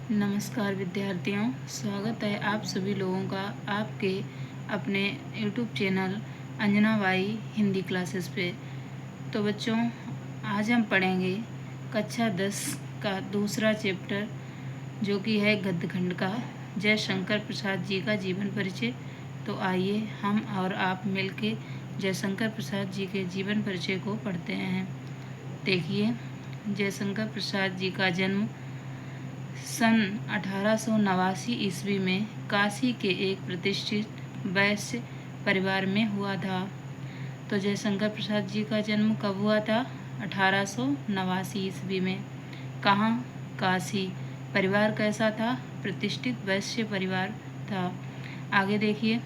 नमस्कार विद्यार्थियों, स्वागत है आप सभी लोगों का आपके अपने YouTube channel Anjana by Hindi classes पे। तो बच्चों, आज हम पढ़ेंगे कक्षा 10 का दूसरा चैप्टर, जो कि है गद्यखंड का जयशंकर प्रसाद जी का जीवन परिचय। तो आइए हम और आप मिलके जयशंकर प्रसाद जी के जीवन परिचय को पढ़ते हैं। देखिए, जयशंकर प्रसाद जी का जन्म सन 1889 ईस्वी में काशी के एक प्रतिष्ठित वैश्य परिवार में हुआ था। तो जयशंकर प्रसाद जी का जन्म कब हुआ था? 1889 ईस्वी में। कहाँ? काशी। परिवार कैसा था? प्रतिष्ठित वैश्य परिवार था। आगे देखिए,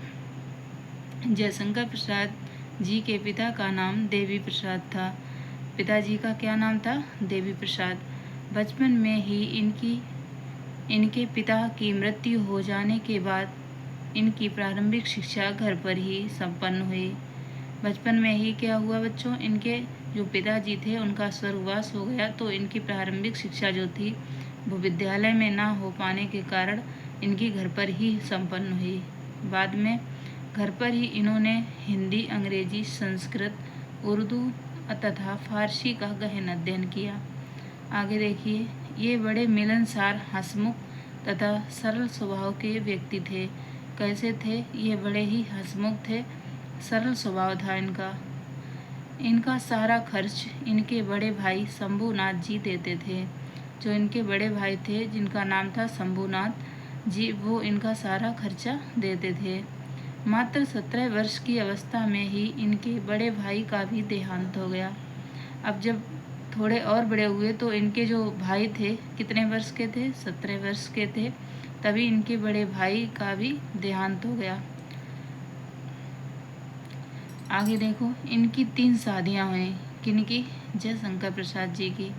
जयशंकर प्रसाद जी के पिता का नाम देवी प्रसाद था। पिताजी का क्या नाम था? देवी प्रसाद। बचपन में ही इनके पिता की मृत्यु हो जाने के बाद इनकी प्रारंभिक शिक्षा घर पर ही संपन्न हुई। बचपन में ही क्या हुआ बच्चों? इनके जो पिताजी थे उनका स्वर्गवास हो गया, तो इनकी प्रारंभिक शिक्षा जो थी वो विद्यालय में ना हो पाने के कारण इनकी घर पर ही संपन्न हुई। बाद में घर पर ही इन्होंने हिंदी, अंग्रेजी, संस्कृत, उर्दू तथा फारसी का गहन अध्ययन किया। आगे देखिए, ये बड़े मिलनसार, हंसमुख तथा सरल स्वभाव के व्यक्ति थे। कैसे थे? ये बड़े ही हंसमुख थे, सरल स्वभाव था इनका। इनका सारा खर्च इनके बड़े भाई शंभूनाथ जी देते थे। जो इनके बड़े भाई थे, जिनका नाम था शंभूनाथ जी, वो इनका सारा खर्चा देते थे। मात्र 17 वर्ष की अवस्था में ही इनके बड़े भाई का भी देहांत हो गया। अब जब थोड़े और बड़े हुए तो इनके जो भाई थे, कितने वर्ष के थे? 17 वर्ष के थे। तभी इनके बड़े भाई का भी देहांत हो गया। आगे देखो, इनकी 3 शादियां हुई। किनकी? जयशंकर प्रसाद जी की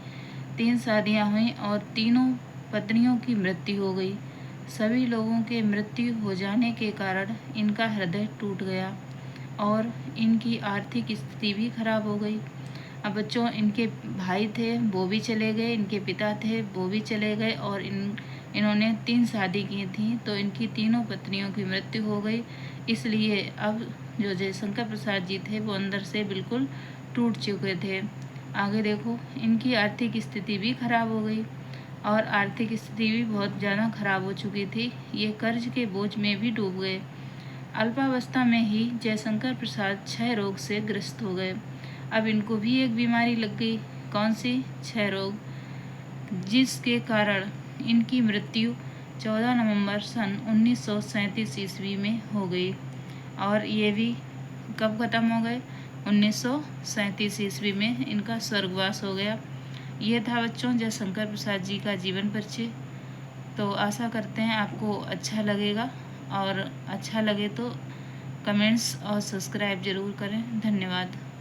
3 शादियां हुई और तीनों पत्नियों की मृत्यु हो गई। सभी लोगों के मृत्यु हो जाने के कारण इनका हृदय टूट गया और इनकी आर्थिक स्थिति भी खराब हो गई। अब बच्चों, इनके भाई थे वो भी चले गए, इनके पिता थे वो भी चले गए और इन्होंने 3 शादी की थी, तो इनकी तीनों पत्नियों की मृत्यु हो गई। इसलिए अब जो जयशंकर प्रसाद जी थे वो अंदर से बिल्कुल टूट चुके थे। आगे देखो, इनकी आर्थिक स्थिति भी खराब हो गई और आर्थिक स्थिति भी बहुत ज़्यादा खराब हो चुकी थी। ये कर्ज के बोझ में भी डूब गए। अल्पावस्था में ही जयशंकर प्रसाद क्षय रोग से ग्रस्त हो गए। अब इनको भी एक बीमारी लग गई। कौन सी? क्षय रोग, जिसके कारण इनकी मृत्यु 14 नवंबर सन 1937 ईस्वी में हो गई। और ये भी कब खत्म हो गए? 1937 ईस्वी में इनका स्वर्गवास हो गया। ये था बच्चों जयशंकर प्रसाद जी का जीवन परिचय। तो आशा करते हैं आपको अच्छा लगेगा, और अच्छा लगे तो कमेंट्स और सब्सक्राइब ज़रूर करें। धन्यवाद।